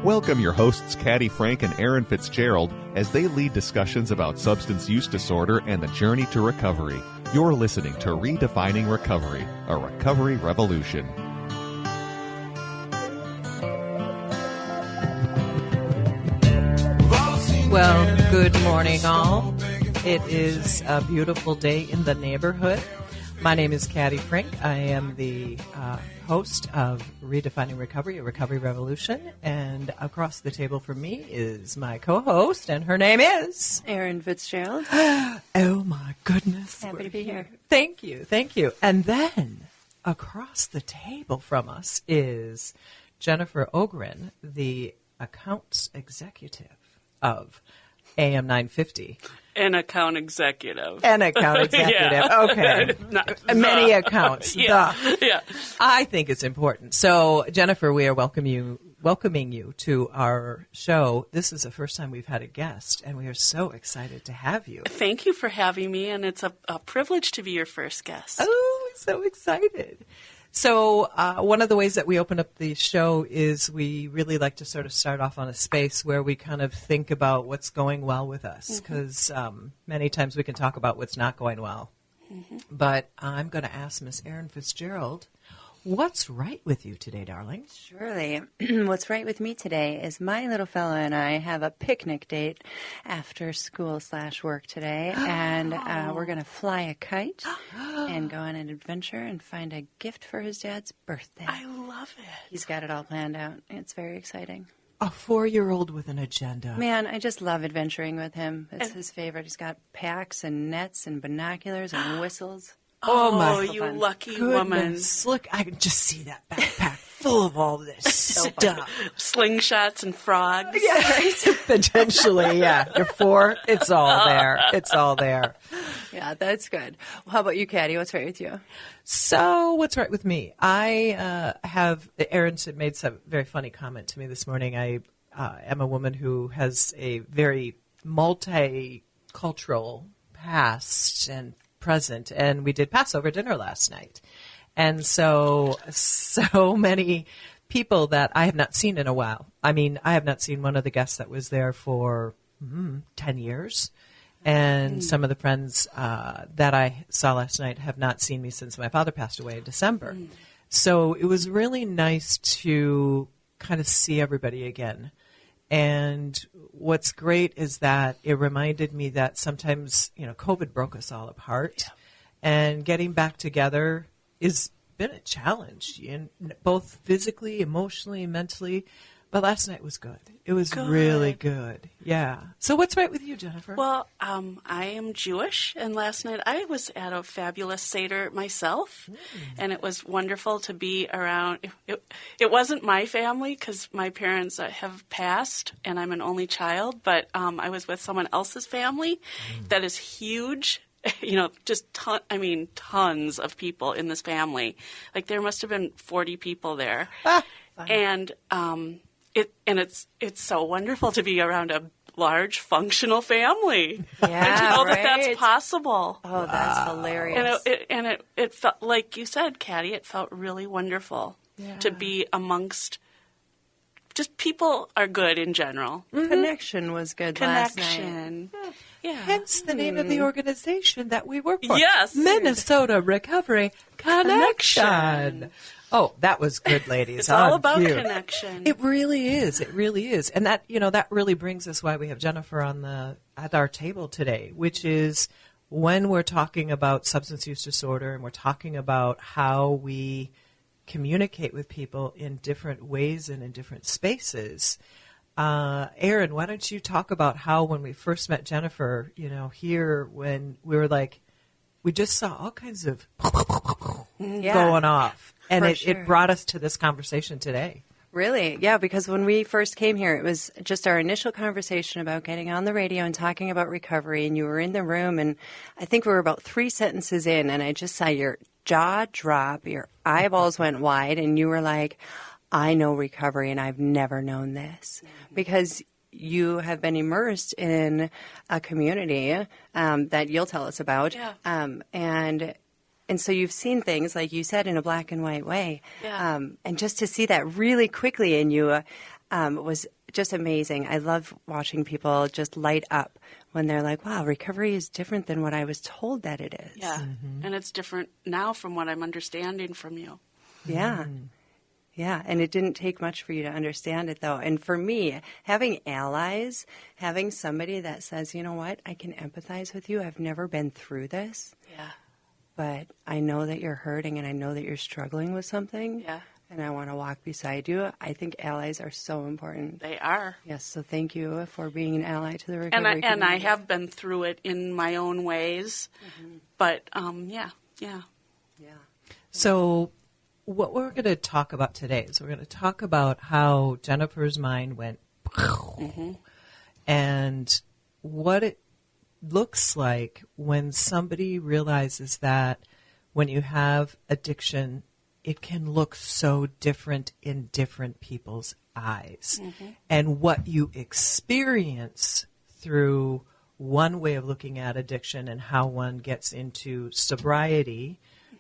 Welcome your hosts Caddy Frank and Erin Fitzgerald as they lead discussions about substance use disorder and the journey to recovery. You're listening to Redefining Recovery, a recovery revolution. Well, good morning, all. It is a beautiful day in the neighborhood. My name is Caddy Frank. I am the host of Redefining Recovery, a recovery revolution. And across the table from me is my co-host, and her name is Erin Fitzgerald. Oh, my goodness. Happy to be here. Thank you. Thank you. And then across the table from us is Jennifer Ogren, the accounts executive of AM 950. An account executive. An account executive. Yeah. Okay. Many accounts. Yeah. Yeah. I think it's important. So, Jennifer, we are welcoming you to our show. This is the first time we've had a guest, and we are so excited to have you. Thank you for having me, and it's a privilege to be your first guest. Oh, so excited. So one of the ways that we open up the show is we really like to sort of start off on a space where we kind of think about what's going well with us, because many times we can talk about what's not going well. Mm-hmm. But I'm going to ask Miss Erin Fitzgerald, what's right with you today, darling? Surely. What's right with me today is my little fella and I have a picnic date after school/work today, and we're going to fly a kite and go on an adventure and find a gift for his dad's birthday. I love it. He's got it all planned out. It's very exciting. A 4-year-old with an agenda. Man, I just love adventuring with him. It's his favorite. He's got packs and nets and binoculars and whistles. Oh, my you fun. Lucky woman. Look, I can just see that backpack full of all this stuff. Slingshots and frogs. Yeah, right. Potentially, yeah. You're 4, it's all there. It's all there. Yeah, that's good. Well, how about you, Caddy? What's right with you? So what's right with me? I Erin made some very funny comment to me this morning. I am a woman who has a very multicultural past and present, and we did Passover dinner last night. And so many people that I have not seen in a while. I mean, I have not seen one of the guests that was there for 10 years. And some of the friends that I saw last night have not seen me since my father passed away in December. So it was really nice to kind of see everybody again. And what's great is that it reminded me that sometimes, COVID broke us all apart. And getting back together has been a challenge, both physically, emotionally, mentally. But last night was good. It was really good. Yeah. So what's right with you, Jennifer? Well, I am Jewish, and last night I was at a fabulous Seder myself, and it was wonderful to be around. It wasn't my family because my parents have passed, and I'm an only child, but I was with someone else's family that is huge. Just tons of people in this family. Like there must have been 40 people there. And it's so wonderful to be around a large functional family. Yeah, and to know right. that that's possible. Oh, that's hilarious. And it felt, like you said, Caddy, it felt really wonderful to be amongst just people are good in general. Connection was good last night. Connection. Yeah. Hence the name of the organization that we work for. Yes. Minnesota Recovery Connection. Oh, that was good, ladies. It's all about connection. It really is. It really is. And that, that really brings us why we have Jennifer at our table today, which is when we're talking about substance use disorder and we're talking about how we communicate with people in different ways and in different spaces. Erin, why don't you talk about how when we first met Jennifer, here when we were like, we just saw all kinds of going off. And it brought us to this conversation today. Really? Yeah, because when we first came here, it was just our initial conversation about getting on the radio and talking about recovery. And you were in the room, and I think we were about 3 sentences in, and I just saw your jaw drop, your eyeballs went wide, and you were like, I know recovery, and I've never known this. Because you have been immersed in a community that you'll tell us about. Yeah. And so you've seen things, like you said, in a black and white way. Yeah. And just to see that really quickly in you was just amazing. I love watching people just light up when they're like, wow, recovery is different than what I was told that it is. Yeah, and it's different now from what I'm understanding from you. Yeah. Yeah, and it didn't take much for you to understand it, though. And for me, having allies, having somebody that says, you know what, I can empathize with you. I've never been through this, Yeah, but I know that you're hurting and I know that you're struggling with something. yeah, And I want to walk beside you. I think allies are so important. they are. Yes, so thank you for being an ally to the recovery And I community. have been through it in my own ways, but yeah. Yeah. So what we're going to talk about today is we're going to talk about how Jennifer's mind went and what it looks like when somebody realizes that when you have addiction, it can look so different in different people's eyes. And what you experience through one way of looking at addiction and how one gets into sobriety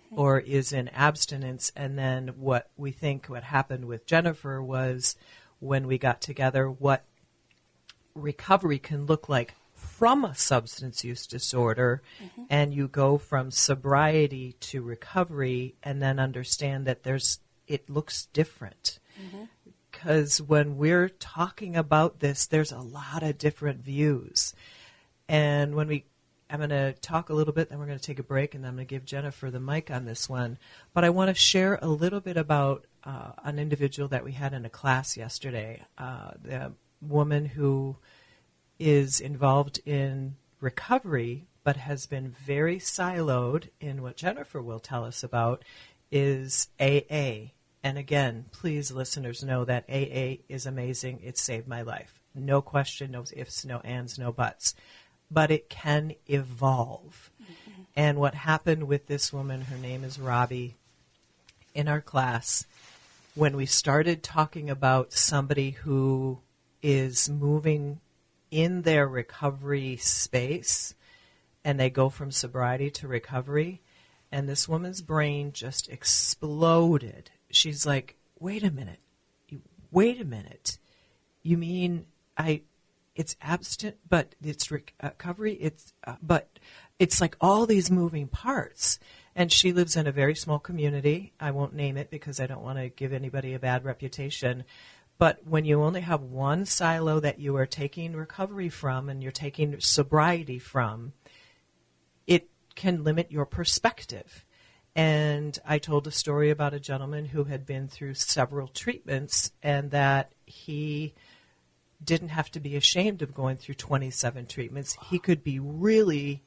or is in abstinence, and then what we think what happened with Jennifer was when we got together, what recovery can look like from a substance use disorder, and you go from sobriety to recovery, and then understand that it looks different. Because when we're talking about this, there's a lot of different views. And I'm going to talk a little bit, then we're going to take a break, and then I'm going to give Jennifer the mic on this one. But I want to share a little bit about an individual that we had in a class yesterday, the woman who is involved in recovery but has been very siloed in what Jennifer will tell us about is AA. And again, please, listeners, know that AA is amazing. It saved my life. No question, no ifs, no ands, no buts. But it can evolve. And what happened with this woman, her name is Robbie, in our class, when we started talking about somebody who is moving in their recovery space and they go from sobriety to recovery, and this woman's brain just exploded. She's like, wait a minute. You mean it's abstinent, but it's recovery. But it's like all these moving parts. And she lives in a very small community. I won't name it because I don't want to give anybody a bad reputation. But when you only have one silo that you are taking recovery from and you're taking sobriety from, it can limit your perspective. And I told a story about a gentleman who had been through several treatments and that he didn't have to be ashamed of going through 27 treatments. He could be really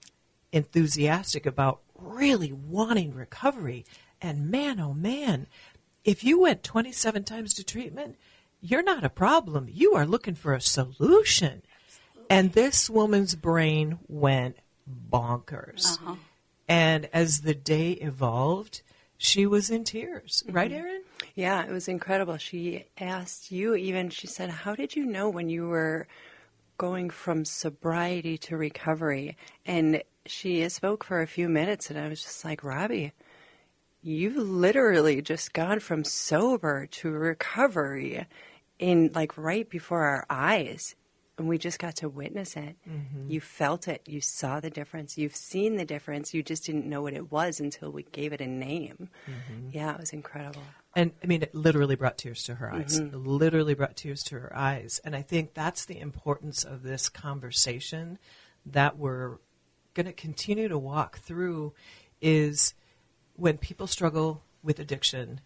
enthusiastic about really wanting recovery. And man, oh man, if you went 27 times to treatment, you're not a problem. You are looking for a solution. Absolutely. And this woman's brain went bonkers. And as the day evolved, she was in tears. Right, Erin? Yeah, it was incredible. She asked you even, she said, how did you know when you were going from sobriety to recovery? And she spoke for a few minutes, and I was just like, Robbie, you've literally just gone from sober to recovery in like right before our eyes. And we just got to witness it. You felt it. You saw the difference. You've seen the difference. You just didn't know what it was until we gave it a name. Yeah, it was incredible. And I mean, it literally brought tears to her eyes. It literally brought tears to her eyes. And I think that's the importance of this conversation that we're going to continue to walk through is when people struggle with addiction,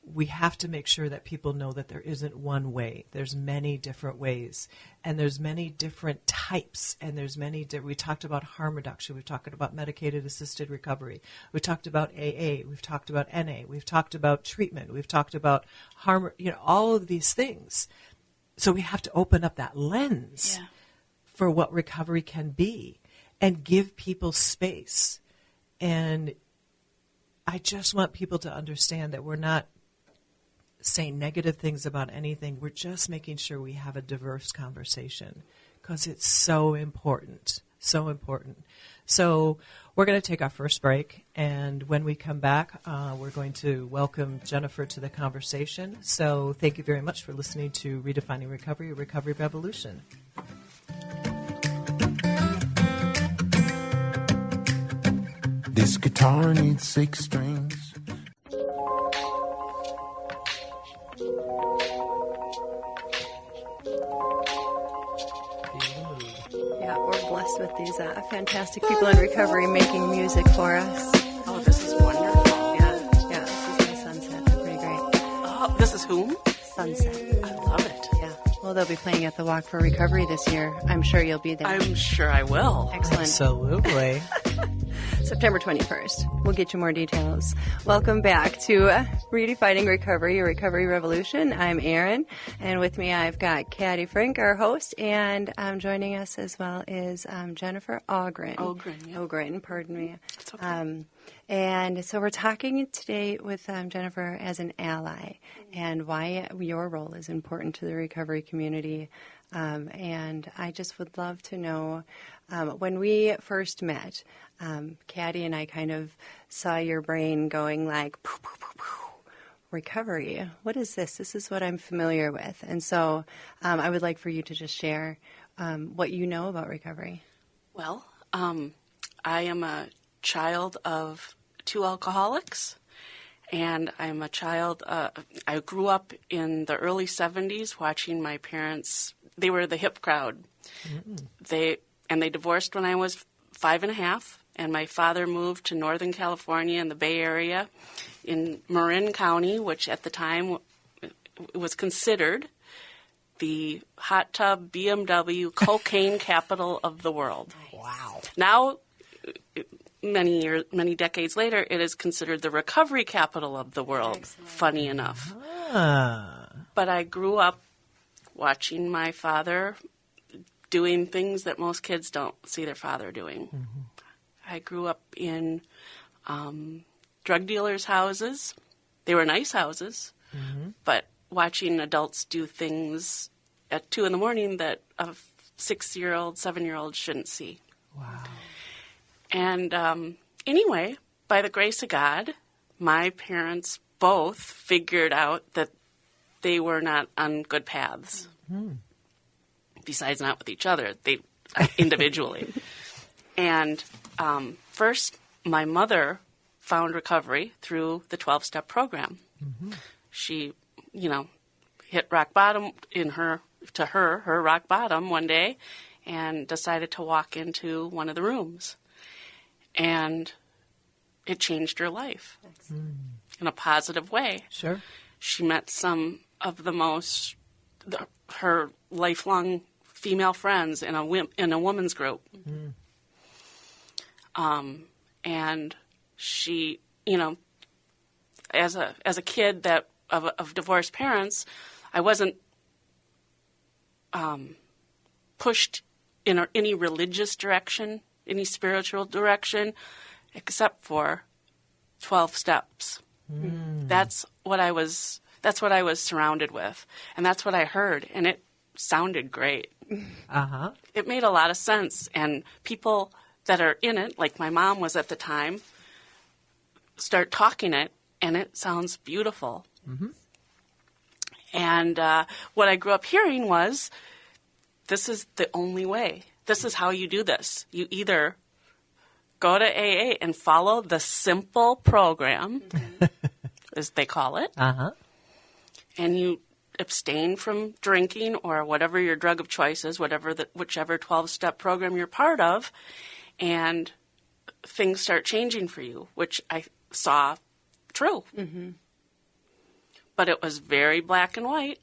we have to make sure that people know that there isn't one way. There's many different ways, and there's many different types, and there's many. We talked about harm reduction. We've talked about medicated assisted recovery. We talked about AA. We've talked about NA. We've talked about treatment. We've talked about harm. All of these things. So we have to open up that lens for what recovery can be, and give people space. And I just want people to understand that we're not saying negative things about anything. We're just making sure we have a diverse conversation because it's so important. So important. So we're going to take our first break, and when we come back, we're going to welcome Jennifer to the conversation. So thank you very much for listening to Redefining Recovery, a Recovery Revolution. This guitar needs 6 strings. Yeah, we're blessed with these fantastic people in recovery making music for us. Oh, this is wonderful. Yeah, this is my Sunset. They're pretty great. Oh, this is whom? Sunset. I love it. Yeah. Well, they'll be playing at the Walk for Recovery this year. I'm sure you'll be there. I'm sure I will. Excellent. Absolutely. September 21st. We'll get you more details. Welcome back to Redefining Recovery, a Recovery Revolution. I'm Erin, and with me I've got Caddy Frank, our host, and joining us as well is Jennifer Ogren. Ogren, pardon me. It's okay. And so we're talking today with Jennifer as an ally and why your role is important to the recovery community. And I just would love to know, when we first met, Caddy and I kind of saw your brain going like, poof, poof, poof, poof. Recovery, what is this? This is what I'm familiar with. And so I would like for you to just share what you know about recovery. Well, I am a child of 2 alcoholics, and I'm a child, I grew up in the early 70s watching my parents. They were the hip crowd. They divorced when I was 5 and a half, and my father moved to Northern California in the Bay Area in Marin County, which at the time was considered the hot tub BMW cocaine capital of the world. Wow. Now, many decades later, it is considered the recovery capital of the world. Excellent. Funny enough. But I grew up watching my father doing things that most kids don't see their father doing. Mm-hmm. I grew up in drug dealers' houses. They were nice houses, but watching adults do things at 2 a.m. that a 6-year-old, 7-year-old shouldn't see. Wow. And anyway, by the grace of God, my parents both figured out that they were not on good paths. Mm-hmm. Besides not with each other, they individually. And first, my mother found recovery through the 12-step program. Mm-hmm. She, hit rock bottom her rock bottom one day and decided to walk into one of the rooms. And it changed her life in a positive way. Sure. She met some of her lifelong female friends in a women's group. Mm. And she, as a kid of divorced parents, I wasn't pushed in any religious direction, any spiritual direction, except for 12 steps. Mm. That's what I was surrounded with, and that's what I heard, and it sounded great. Uh-huh. It made a lot of sense, and people that are in it, like my mom was at the time, start talking it, and it sounds beautiful. Mm-hmm. And what I grew up hearing was, this is the only way. This is how you do this. You either go to AA and follow the simple program, as they call it, and you abstain from drinking or whatever your drug of choice is, whichever 12-step program you're part of, and things start changing for you, which I saw true. Mm-hmm. But it was very black and white.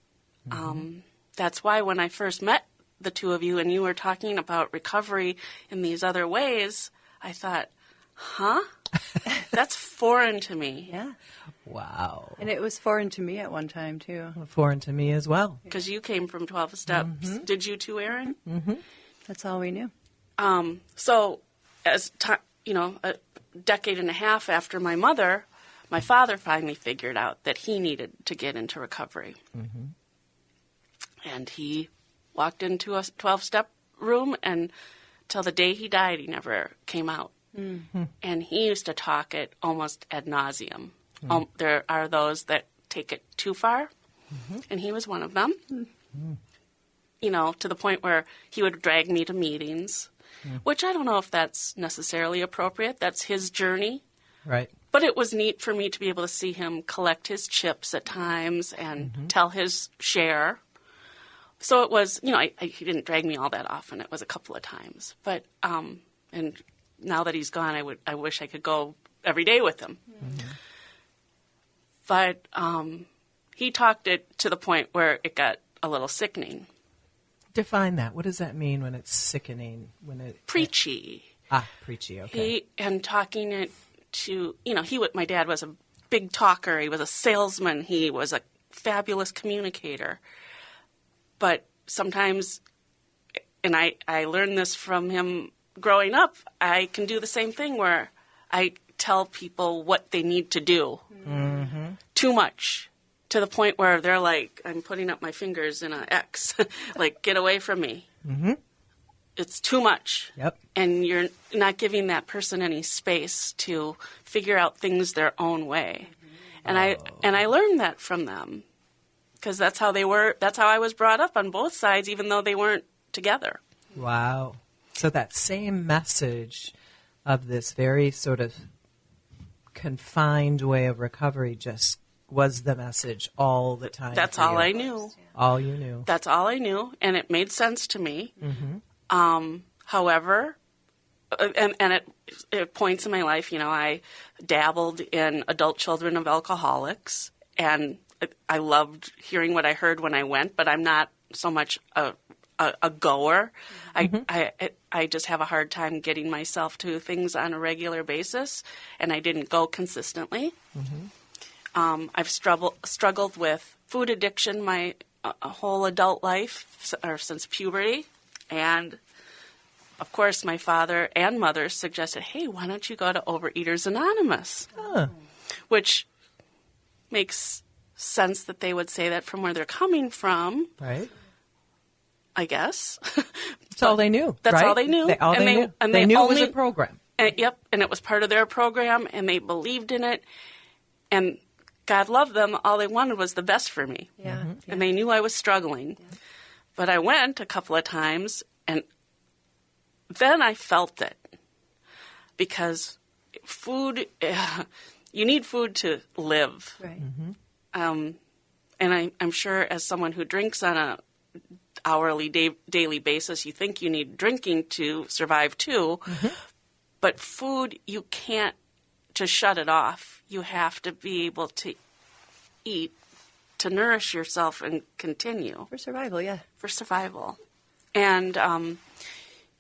Mm-hmm. That's why when I first met the two of you and you were talking about recovery in these other ways, I thought, that's foreign to me. Yeah. Wow. And it was foreign to me at one time, too. Foreign to me as well. Because you came from 12 steps. Mm-hmm. Did you too, Erin? Mm-hmm. That's all we knew. So, as a decade and a half after my father finally figured out that he needed to get into recovery. Mm-hmm. And he walked into a 12-step room and till the day he died, he never came out. Mm-hmm. And he used to talk it almost ad nauseum. There are those that take it too far, and he was one of them. You know, to the point where he would drag me to meetings, which I don't know if that's necessarily appropriate. That's his journey. Right. But it was neat for me to be able to see him collect his chips at times and tell his share. So it was, you know, he didn't drag me all that often. It was a couple of times. But, and now that he's gone, I wish I could go every day with him. Mm-hmm. But he talked it to the point where it got a little sickening. Define that. What does that mean when it's sickening? Preachy. Preachy, okay. And talking it to, you know, my dad was a big talker. He was a salesman. He was a fabulous communicator. But sometimes, and I learned this from him growing up, I can do the same thing where I tell people what they need to do. Mm-hmm. Too much. To the point where they're like, I'm putting up my fingers in an X. Like, get away from me. Mm-hmm. It's too much. Yep. And you're not giving that person any space to figure out things their own way. Mm-hmm. And I learned that from them. Because that's how they were. That's how I was brought up on both sides, even though they weren't together. Wow. So that same message of this very sort of confined way of recovery just was the message all the time. That's all I knew. All you knew. That's all I knew, and it made sense to me. Mm-hmm. However, and at points in my life, you know, I dabbled in adult children of alcoholics, and I loved hearing what I heard when I went, but I'm not so much a goer. Mm-hmm. I just have a hard time getting myself to things on a regular basis, and I didn't go consistently. Mm-hmm. I've struggled with food addiction my whole adult life, or since puberty, and of course my father and mother suggested, hey, why don't you go to Overeaters Anonymous? Which makes sense that they would say that from where they're coming from. Right. I guess. That's all they knew. That's right? all they knew. They knew it was a program. Yep, and it was part of their program, and they believed in it. And God loved them. All they wanted was the best for me. Yeah. Mm-hmm. And they knew I was struggling. Yeah. But I went a couple of times, and then I felt it. Because food, you need food to live. Right. Mm-hmm. And I'm sure as someone who drinks on a hourly, daily basis, you think you need drinking to survive too. Mm-hmm. But food, you can't just shut it off. You have to be able to eat to nourish yourself and continue. For survival, yeah. For survival. And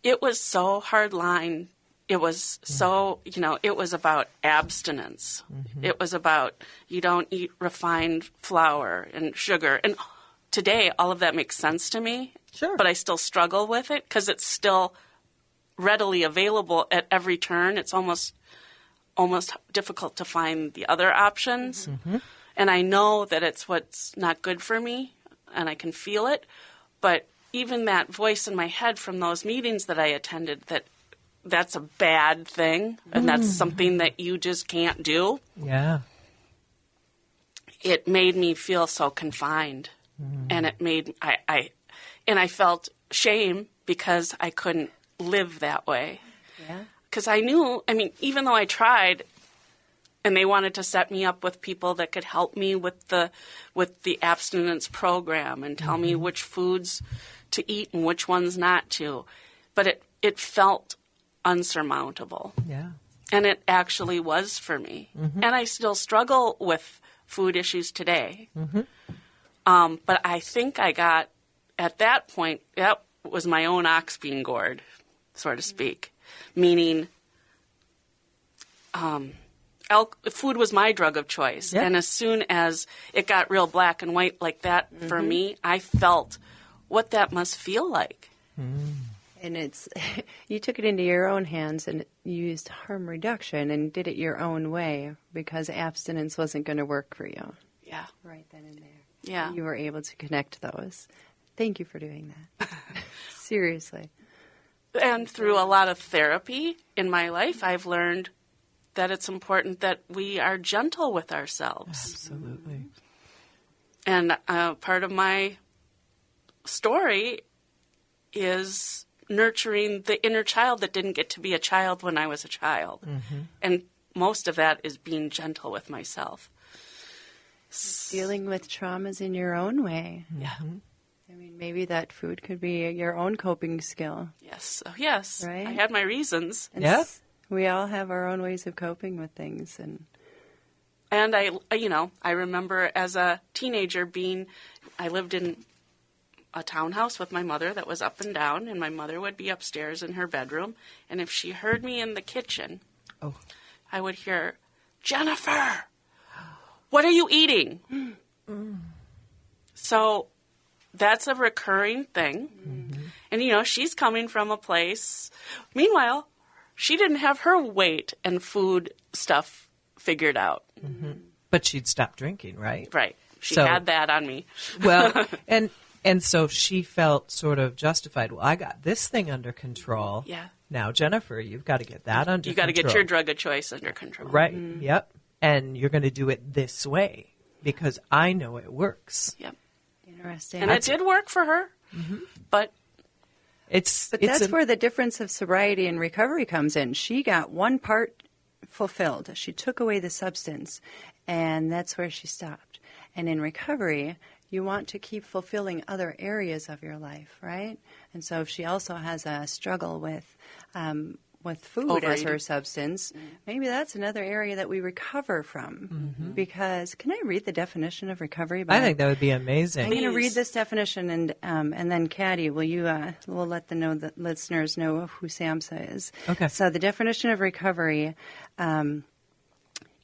it was so hard line. It was so, you know, it was about abstinence. Mm-hmm. It was about you don't eat refined flour and sugar. And today, all of that makes sense to me. Sure. But I still struggle with it because it's still readily available at every turn. It's almost difficult to find the other options. Mm-hmm. And I know that it's what's not good for me, and I can feel it. But even that voice in my head from those meetings that I attended, that's a bad thing, and that's something that you just can't do. Yeah. It made me feel so confined. And it made I felt shame because I couldn't live that way. Yeah. Because I knew, I mean, even though I tried, and they wanted to set me up with people that could help me with the abstinence program and tell me which foods to eat and which ones not to, but it felt unsurmountable. Yeah. And it actually was for me. Mm-hmm. And I still struggle with food issues today. Mm-hmm. But I think I got, at that point, that was my own ox being gored, so to speak. Meaning, food was my drug of choice. Yep. And as soon as it got real black and white like that for me, I felt what that must feel like. And you took it into your own hands and used harm reduction and did it your own way because abstinence wasn't going to work for you. Yeah. Right then and there. Yeah. You were able to connect those. Thank you for doing that. Seriously. And through a lot of therapy in my life, I've learned that it's important that we are gentle with ourselves. Absolutely. And part of my story is nurturing the inner child that didn't get to be a child when I was a child. Mm-hmm. And most of that is being gentle with myself. Dealing with traumas in your own way. Yeah. I mean, maybe that food could be your own coping skill. Yes. Oh, yes. Right? I had my reasons. And Yeah. We all have our own ways of coping with things. And I remember as a teenager I lived in a townhouse with my mother that was up and down, and my mother would be upstairs in her bedroom. And if she heard me in the kitchen, I would hear, "Jennifer, what are you eating?" So that's a recurring thing. Mm-hmm. And, she's coming from a place. Meanwhile, she didn't have her weight and food stuff figured out. Mm-hmm. But she'd stopped drinking, right? Right. She had that on me. Well, and so she felt sort of justified. Well, I got this thing under control. Yeah. Now, Jennifer, you've got to get that under control. You got to get your drug of choice under control. Right. Mm-hmm. Yep. And you're going to do it this way because I know it works. Yep. Interesting. And it did work for her. Mm-hmm. But that's where the difference of sobriety and recovery comes in. She got one part fulfilled. She took away the substance, and that's where she stopped. And in recovery, you want to keep fulfilling other areas of your life, right? And so if she also has a struggle with food overeating as her substance, maybe that's another area that we recover from. Mm-hmm. Because can I read the definition of recovery? I think that would be amazing. I'm going to read this definition, and then Caddy, we'll let the listeners know who SAMHSA is. Okay. So the definition of recovery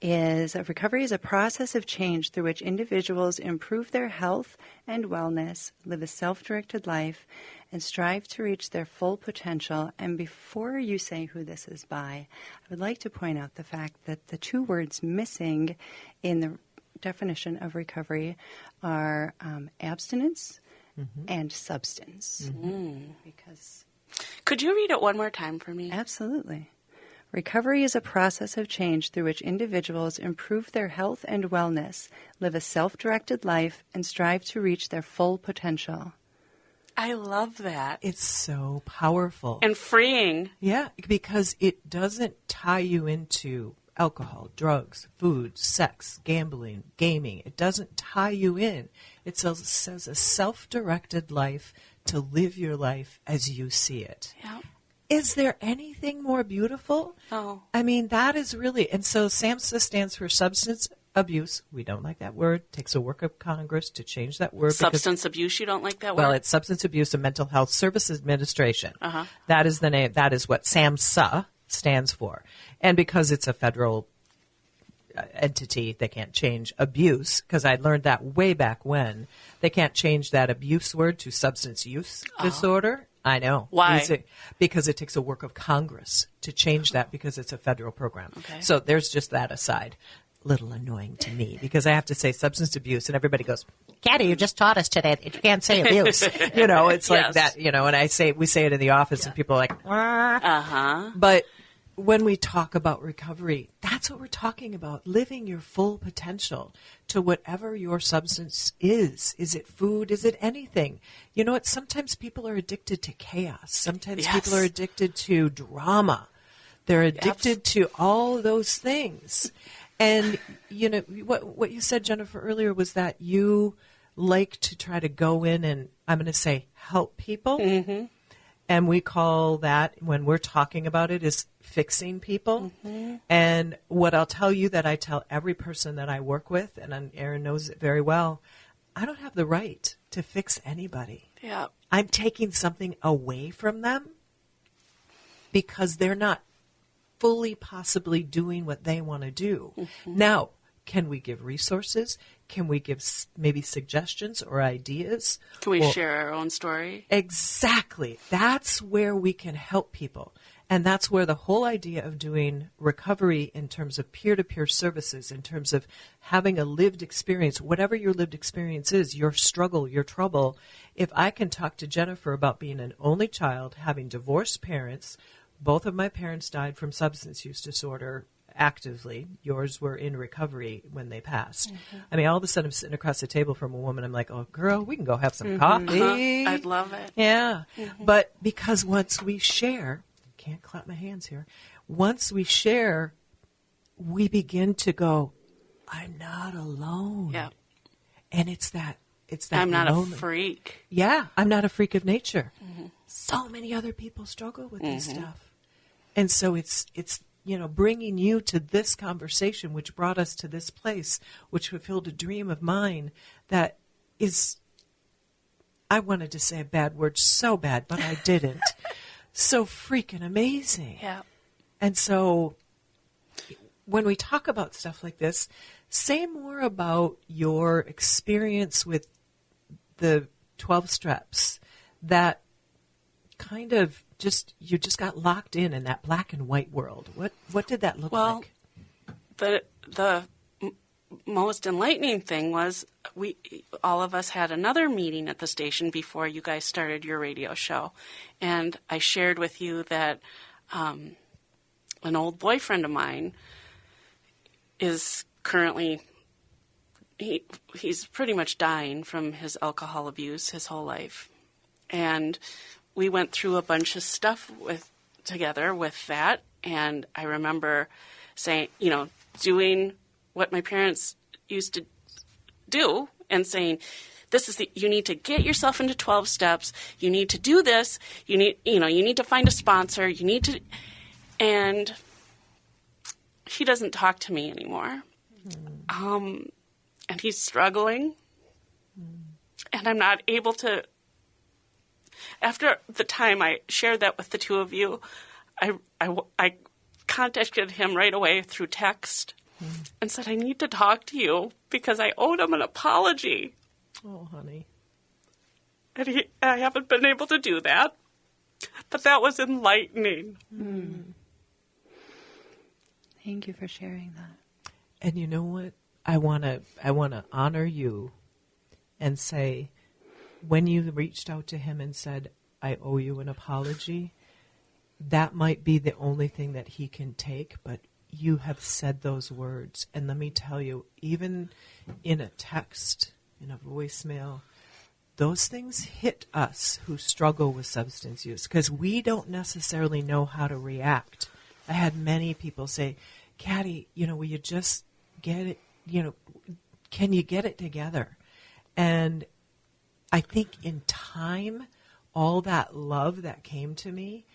is a process of change through which individuals improve their health and wellness, live a self-directed life, and strive to reach their full potential. And before you say who this is by, I would like to point out the fact that the two words missing in the definition of recovery are abstinence and substance. Mm-hmm. Because could you read it one more time for me? Absolutely. Recovery is a process of change through which individuals improve their health and wellness, live a self-directed life, and strive to reach their full potential. I love that. It's so powerful. And freeing. Yeah, because it doesn't tie you into alcohol, drugs, food, sex, gambling, gaming. It doesn't tie you in. It says a self-directed life to live your life as you see it. Yeah. Is there anything more beautiful? Oh. I mean, that is really, and so SAMHSA stands for substance abuse. We don't like that word. It takes a work of Congress to change that word. Substance abuse, you don't like that word? Well, it's Substance Abuse and Mental Health Services Administration. Uh-huh. That is the name. That is what SAMHSA stands for. And because it's a federal entity, they can't change abuse, because I learned that way back when. They can't change that abuse word to substance use disorder. I know. Why? Because it takes a work of Congress to change that, because it's a federal program. Okay. So there's just that aside. Little annoying to me, because I have to say substance abuse and everybody goes, Caddy, you just taught us today that you can't say abuse. It's like that, and we say it in the office and people are like, uh-huh. But when we talk about recovery, that's what we're talking about, living your full potential to whatever your substance is. Is it food? Is it anything? Sometimes people are addicted to chaos. Sometimes people are addicted to drama. They're addicted to all those things. And, what you said, Jennifer, earlier was that you like to try to go in and, I'm going to say, help people. Mm-hmm. And we call that, when we're talking about it, is fixing people. Mm-hmm. And what I'll tell you that I tell every person that I work with, and Erin knows it very well, I don't have the right to fix anybody. Yeah. I'm taking something away from them because they're not fully possibly doing what they want to do. Mm-hmm. Now, can we give resources? Can we give maybe suggestions or ideas? Can we share our own story? Exactly. That's where we can help people. And that's where the whole idea of doing recovery in terms of peer-to-peer services, in terms of having a lived experience, whatever your lived experience is, your struggle, your trouble, if I can talk to Jennifer about being an only child, having divorced parents, both of my parents died from substance use disorder actively. Yours were in recovery when they passed. I mean, all of a sudden I'm sitting across the table from a woman. I'm like, oh, girl, we can go have some coffee. I'd love it. Yeah. But because once we share, can't clap my hands here, once we share, we begin to go, I'm not alone. Yeah. And it's that I'm not lonely. a freak. Yeah, I'm not a freak of nature. So many other people struggle with this stuff. And so it's bringing you to this conversation, which brought us to this place, which fulfilled a dream of mine that is, I wanted to say a bad word so bad, but I didn't. So freaking amazing. Yeah. And so when we talk about stuff like this, say more about your experience with the 12 steps that kind of you just got locked in that black and white world. What did that look like? The most enlightening thing was all of us had another meeting at the station before you guys started your radio show, and I shared with you that an old boyfriend of mine is currently he's pretty much dying from his alcohol abuse his whole life, and we went through a bunch of stuff together with that, and I remember saying, doing what my parents used to do and saying, you need to get yourself into 12 steps. You need to do this. You need to find a sponsor. And he doesn't talk to me anymore. And he's struggling. And I'm not able to. After the time I shared that with the two of you, I contacted him right away through text and said, I need to talk to you because I owed him an apology. Oh, honey. And I haven't been able to do that. But that was enlightening. Thank you for sharing that. And you know what? I want to honor you and say, when you reached out to him and said, I owe you an apology, that might be the only thing that he can take, but you have said those words. And let me tell you, even in a text, in a voicemail, those things hit us who struggle with substance use because we don't necessarily know how to react. I had many people say, Caddy, will you just get it, can you get it together? And I think in time, all that love that came to me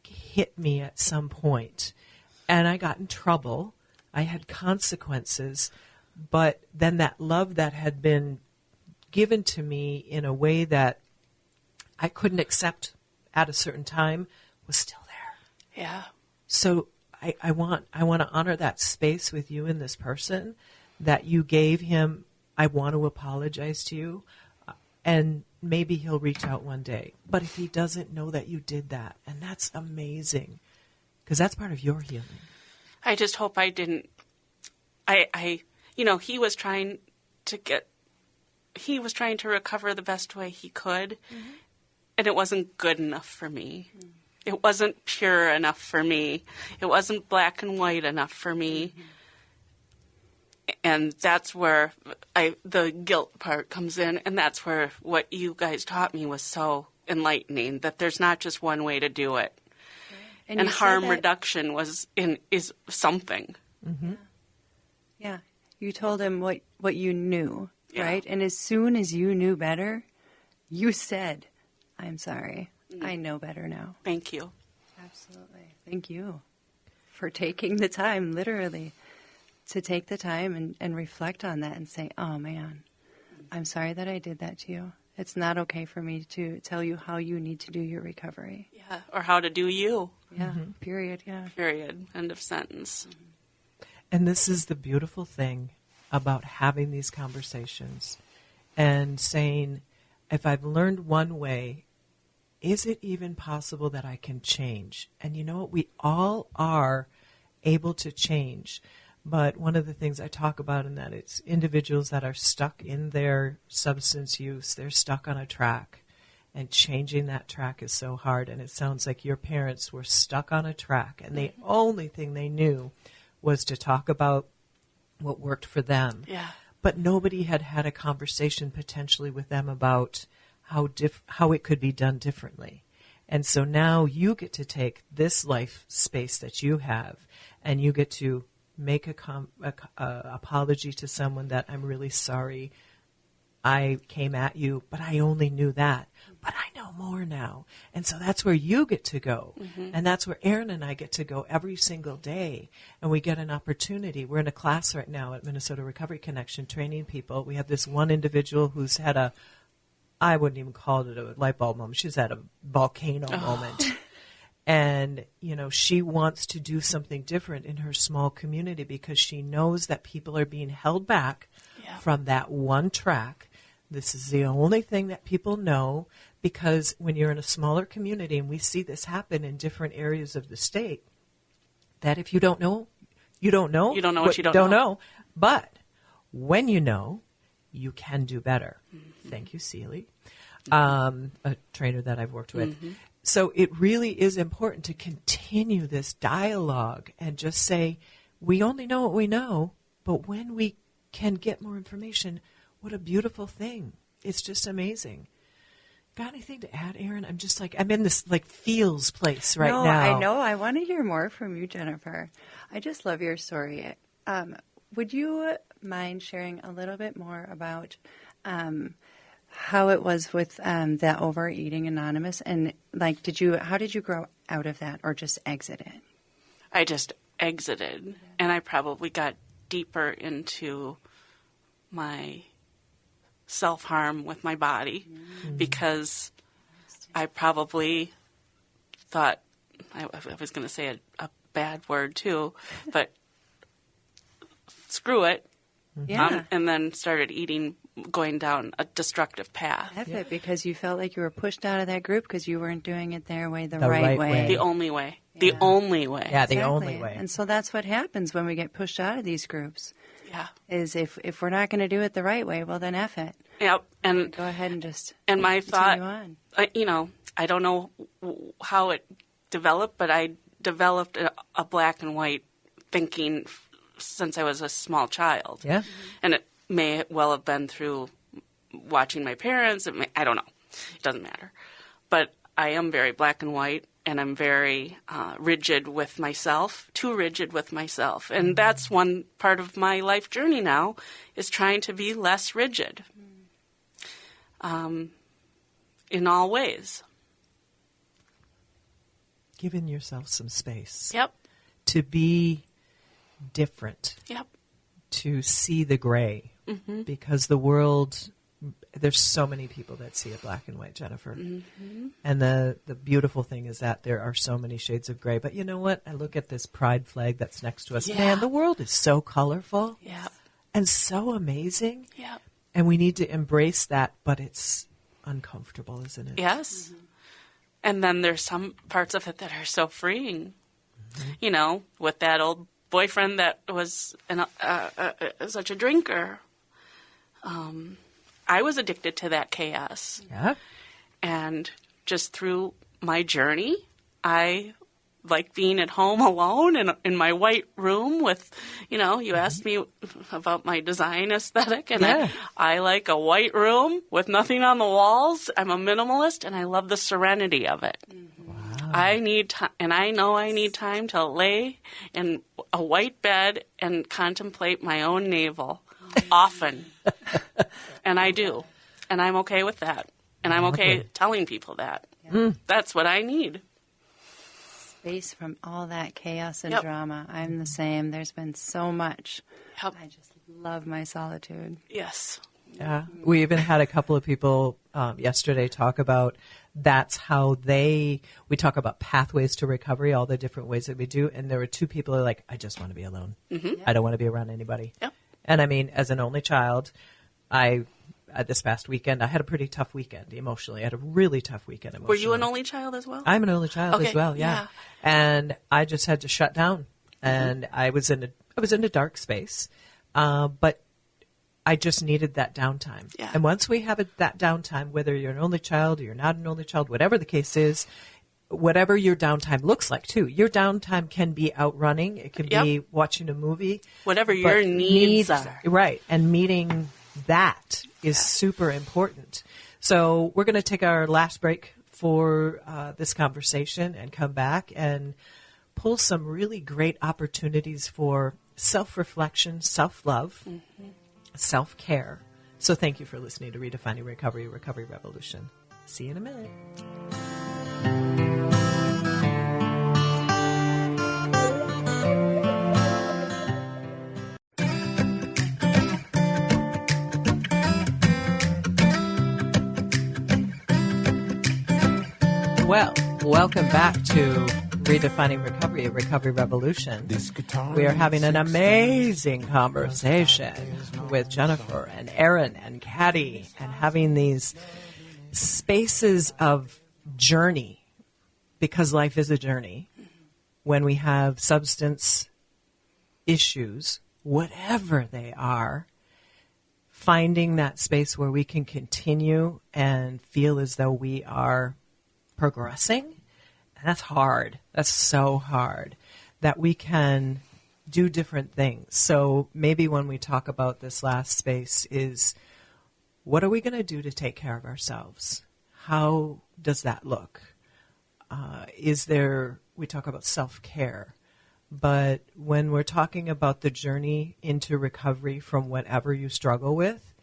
hit me at some point. And I got in trouble. I had consequences. But then that love that had been given to me in a way that I couldn't accept at a certain time was still there. Yeah. So I want to honor that space with you and this person that you gave him. I want to apologize to you. And maybe he'll reach out one day. But if he doesn't know that you did that, and that's amazing, because that's part of your healing. I just hope I didn't. He was trying to recover the best way he could, and it wasn't good enough for me. It wasn't pure enough for me. It wasn't black and white enough for me. And that's where the guilt part comes in, and that's where what you guys taught me was so enlightening, that there's not just one way to do it. And harm reduction is something. Yeah. You told him what you knew, Yeah. right? And as soon as you knew better, you said, I'm sorry. I know better now. Thank you. Absolutely. Thank you for taking the time, literally, to take the time and reflect on that and say, oh, man, I'm sorry that I did that to you. It's not okay for me to tell you how you need to do your recovery. Yeah, or how to do you. Yeah, period, yeah. Period. End of sentence. And this is the beautiful thing about having these conversations and saying, if I've learned one way, is it even possible that I can change? And you know what? We all are able to change. But one of the things I talk about in that, it's individuals that are stuck in their substance use. They're stuck on a track. And changing that track is so hard. And it sounds like your parents were stuck on a track, and the only thing they knew was to talk about what worked for them. Yeah. But nobody had had a conversation potentially with them about how it could be done differently. And so now you get to take this life space that you have, and you get to make a apology to someone that I'm really sorry I came at you, but I only knew that. But I know more now. And so that's where you get to go. And that's where Erin and I get to go every single day. And we get an opportunity. We're in a class right now at Minnesota Recovery Connection training people. We have this one individual who's had I wouldn't even call it a light bulb moment. She's had a volcano moment. And, she wants to do something different in her small community because she knows that people are being held back from that one track. This is the only thing that people know, because when you're in a smaller community, and we see this happen in different areas of the state, that if you don't know, you don't know. You don't know what you don't know. But when you know, you can do better. Thank you, Celie, a trainer that I've worked with. So it really is important to continue this dialogue and just say, we only know what we know, but when we can get more information, what a beautiful thing. It's just amazing. Got anything to add, Erin? I'm in this feels place right now. I know. I want to hear more from you, Jennifer. I just love your story. Would you mind sharing a little bit more about how it was with the Overeating Anonymous, and how did you grow out of that, or just exit it? I just exited, and I probably got deeper into my self-harm with my body because I probably thought, I was going to say a bad word too, but screw it. Yeah. And then started going down a destructive path. Because you felt like you were pushed out of that group because you weren't doing it their way, the right way. The only way. The only way. Yeah, the only way. And so that's what happens when we get pushed out of these groups. Yeah. Is if we're not going to do it the right way, well, then F it. Yep. And go ahead and just my thought, on. I don't know how it developed, but I developed a black and white thinking since I was a small child. Yeah. And it may well have been through watching my parents. I don't know. It doesn't matter. But I am very black and white, and I'm very rigid with myself, too rigid with myself. And that's one part of my life journey now, is trying to be less rigid in all ways. Giving yourself some space. Yep. To be different. Yep. To see the gray. Because the world, there's so many people that see it black and white, Jennifer. And the beautiful thing is that there are so many shades of gray. But you know what? I look at this pride flag that's next to us. Yeah. Man, the world is so colorful. Yeah. And so amazing. Yeah. And we need to embrace that, but it's uncomfortable, isn't it? Yes. And then there's some parts of it that are so freeing. With that old boyfriend that was such a drinker. I was addicted to that chaos. Yeah. And just through my journey, I like being at home alone in my white room with, you asked me about my design aesthetic, and I like a white room with nothing on the walls. I'm a minimalist, and I love the serenity of it. Wow. I need and I know I need time to lay in a white bed and contemplate my own navel often. And I do. And I'm okay with that. And I'm okay telling people that. That's what I need. Space from all that chaos and drama. I'm the same. There's been so much. Yep. I just love my solitude. Yes. Yeah. We even had a couple of people yesterday talk about that's how we talk about pathways to recovery, all the different ways that we do. And there were two people who are like, I just want to be alone. I don't want to be around anybody. Yep. And I mean, as an only child, this past weekend, I had a pretty tough weekend emotionally. I had a really tough weekend emotionally. Were you an only child as well? I'm an only child as well, yeah. And I just had to shut down. And I was in a dark space. But I just needed that downtime. Yeah. And once we have that downtime, whether you're an only child or you're not an only child, whatever the case is, whatever your downtime looks like too. Your downtime can be out running. It can be watching a movie. Whatever your needs are. Right. And meeting that is super important. So we're going to take our last break for this conversation and come back and pull some really great opportunities for self-reflection, self-love, self-care. So thank you for listening to Redefining Recovery, Recovery Revolution. See you in a minute. Well, welcome back to Redefining Recovery, Recovery Revolution. We are having an amazing conversation with Jennifer and Erin and Caddy and having these spaces of journey, because life is a journey. When we have substance issues, whatever they are, finding that space where we can continue and feel as though we are progressing. And that's hard. That's so hard that we can do different things. So maybe when we talk about this last space is, what are we going to do to take care of ourselves? How does that look? We talk about self-care, but when we're talking about the journey into recovery from whatever you struggle with,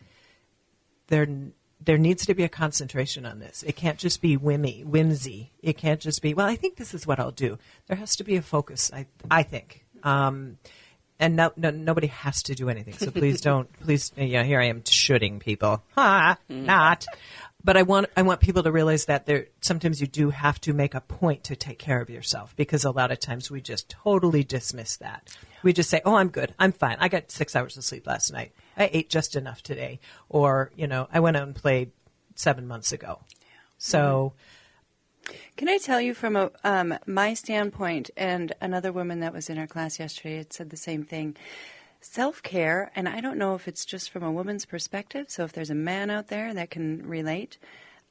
there needs to be a concentration on this. It can't just be whimsy. It can't just be, well, I think this is what I'll do. There has to be a focus, I think. And nobody has to do anything. So please don't, here I am shooting people. Not. But I want people to realize that sometimes you do have to make a point to take care of yourself, because a lot of times we just totally dismiss that. We just say, oh, I'm good. I'm fine. I got 6 hours of sleep last night. I ate just enough today. Or, I went out and played 7 months ago. So. Can I tell you from my standpoint, and another woman that was in our class yesterday had said the same thing, self-care, and I don't know if it's just from a woman's perspective, so if there's a man out there that can relate,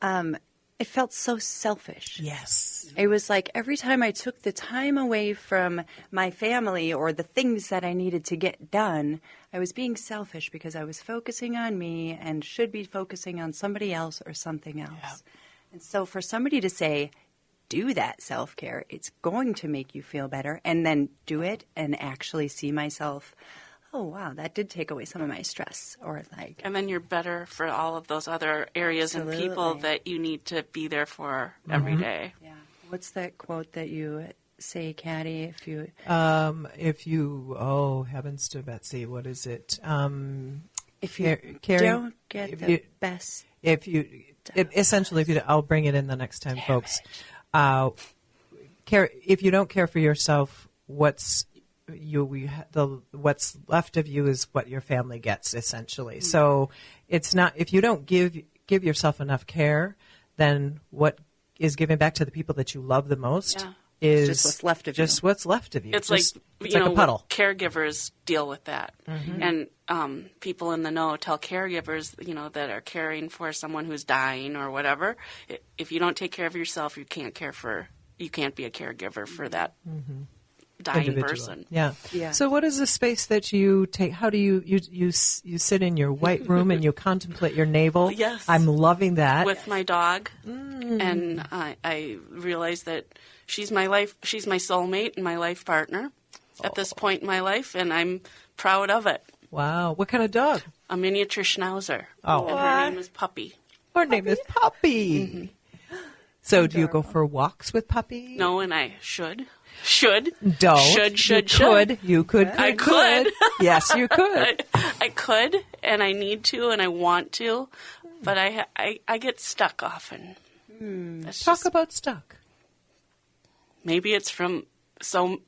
it felt so selfish. Yes. It was like every time I took the time away from my family or the things that I needed to get done, I was being selfish because I was focusing on me and should be focusing on somebody else or something else. Yeah. And so for somebody to say, do that self-care, it's going to make you feel better, and then do it and actually see myself, oh, wow, that did take away some of my stress. And then you're better for all of those other areas and people that you need to be there for every day. Yeah. What's that quote that you say, Caddy? Oh, heavens to Betsy, what is it? If you don't get the best. I'll bring it in the next time, folks. If you don't care for yourself, what's left of you is what your family gets, essentially. Mm-hmm. So it's not, if you don't give yourself enough care, then what is given back to the people that you love the most is just what's left of you. Just what's left of you. It's like a puddle. Caregivers deal with that, and people in the know tell caregivers, that are caring for someone who's dying or whatever. If you don't take care of yourself, you can't be a caregiver for that. Mm-hmm. Dying individual person. Yeah. So what is the space that you take? How do you sit in your white room and you contemplate your navel? Yes. I'm loving that. With my dog. And I realize that she's my soulmate and my life partner at this point in my life, and I'm proud of it. Wow. What kind of dog? A miniature schnauzer. Oh. And her name is Puppy. Her name is Puppy. Mm-hmm. So do you go for walks with Puppy? No, and I should. Should. Don't. Should. You could. I could. Yes, you could. I could, and I need to, and I want to, but I get stuck often. Talk about stuck. Maybe it's from so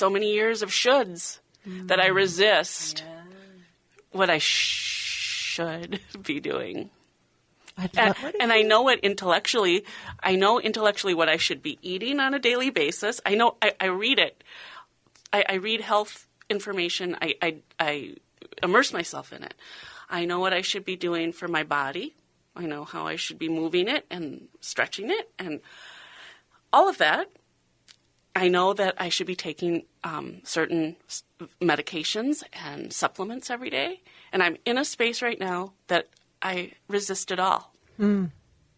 many years of shoulds that I resist what I should be doing. And I know it intellectually. I know intellectually what I should be eating on a daily basis. I know. I read it. I read health information. I immerse myself in it. I know what I should be doing for my body. I know how I should be moving it and stretching it and all of that. I know that I should be taking certain medications and supplements every day. And I'm in a space right now that I resist it all.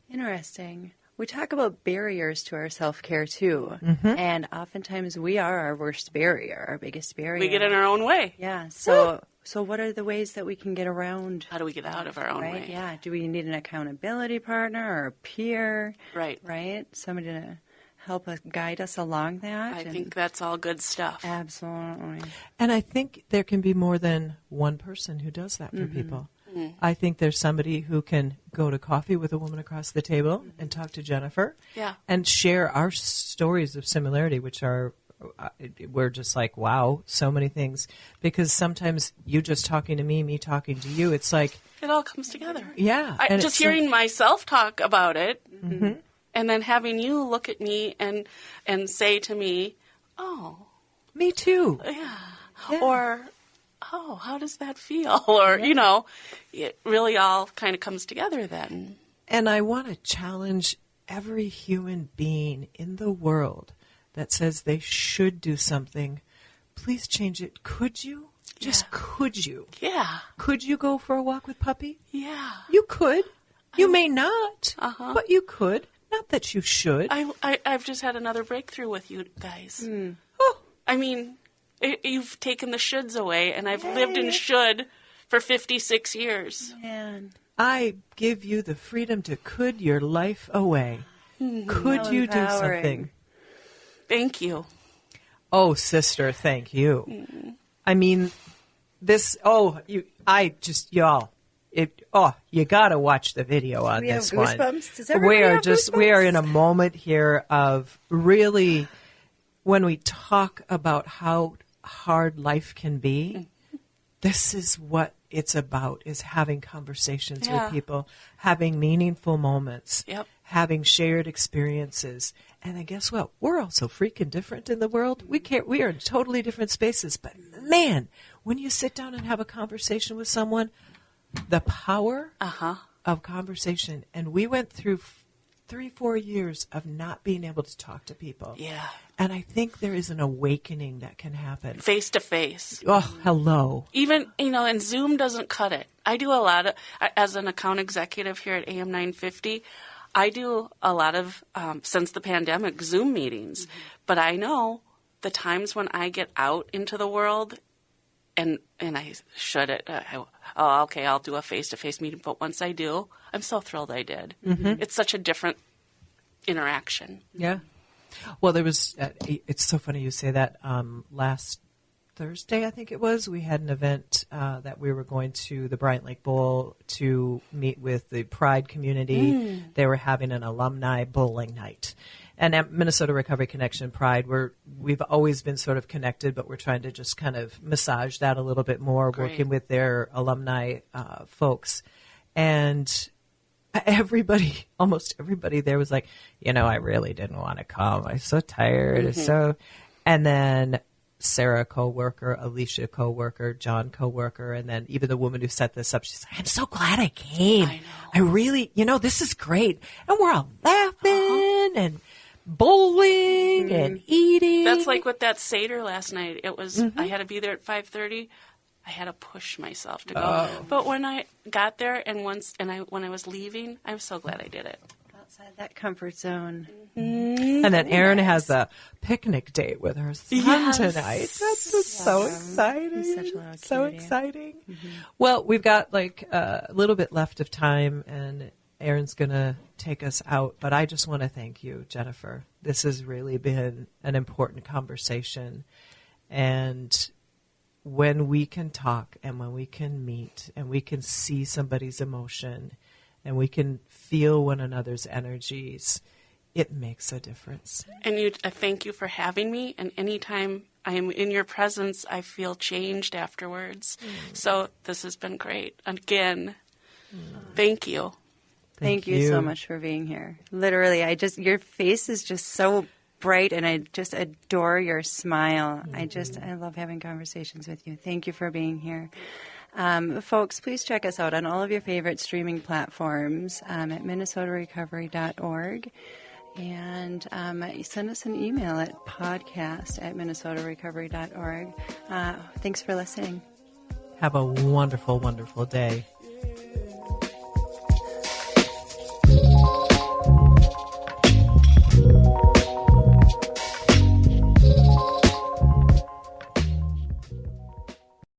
Interesting. We talk about barriers to our self-care, too. And oftentimes we are our worst barrier, our biggest barrier. We get in our own way. Yeah. So what are the ways that we can get around? How do we get out of our own way? Yeah. Do we need an accountability partner or a peer? Right. Right? Somebody to help us guide us along that? I think that's all good stuff. Absolutely. And I think there can be more than one person who does that for people. I think there's somebody who can go to coffee with a woman across the table and talk to Jennifer and share our stories of similarity, which are, we're just like, wow, so many things. Because sometimes you just talking to me talking to you, it's like... It all comes together. Yeah. Just hearing myself talk about it and then having you look at me and say to me, oh. Me too. Yeah. Or... oh, how does that feel? Or, it really all kind of comes together then. And I want to challenge every human being in the world that says they should do something. Please change it. Could you? Just could you? Yeah. Could you go for a walk with Puppy? Yeah. You could. You may not, but you could. Not that you should. I've just had another breakthrough with you guys. Oh. I mean... you've taken the shoulds away, and I've lived in should for 56 years. Man. I give you the freedom to could your life away. Could you do something? Thank you. Oh, sister, thank you. I mean, you got to watch the video on this one. Does everybody have goosebumps? We are in a moment here of really, when we talk about how hard life can be, this is what it's about, is having conversations with people, having meaningful moments, having shared experiences. And then guess what? We're all so freaking different in the world. We are in totally different spaces. But man, when you sit down and have a conversation with someone, the power of conversation. And we went through 3-4 years of not being able to talk to people. Yeah. And I think there is an awakening that can happen. Face to face. Oh, hello. Even, and Zoom doesn't cut it. I do a lot of, as an account executive here at AM 950, I do a lot of, since the pandemic, Zoom meetings. But I know the times when I get out into the world and I should it, I'll do a face-to-face meeting. But once I do, I'm so thrilled I did. It's such a different interaction. Yeah. Well, there was, it's so funny you say that. Last Thursday, I think it was, we had an event that we were going to the Bryant Lake Bowl to meet with the Pride community. They were having an alumni bowling night. And at Minnesota Recovery Connection Pride, we've always been sort of connected, but we're trying to just kind of massage that a little bit more, working with their alumni folks. And almost everybody there was like, I really didn't want to come. I'm so tired. And then Sarah, coworker, Alicia, coworker, John, coworker, and then even the woman who set this up, she's like, I'm so glad I came. I know. I really, this is great. And we're all laughing and bowling and eating. That's like with that Seder last night. It was, I had to be there at 5:30. I had to push myself to go. But when I got there when I was leaving, I'm so glad I did it. Outside that comfort zone. And then Erin has a picnic date with her son tonight. That's so exciting. He's such a little So cutie. exciting. Well, we've got like a little bit left of time, and Erin's going to take us out. But I just want to thank you, Jennifer. This has really been an important conversation. And when we can talk and when we can meet and we can see somebody's emotion and we can feel one another's energies, it makes a difference. And I thank you for having me. And anytime I am in your presence, I feel changed afterwards. So this has been great. Again, thank you. Thank you so much for being here. Literally, your face is just so bright, and I just adore your smile. I love having conversations with you. Thank you for being here. Folks, please check us out on all of your favorite streaming platforms at minnesotarecovery.org. And send us an email at podcast@minnesotarecovery.org. Thanks for listening. Have a wonderful, wonderful day.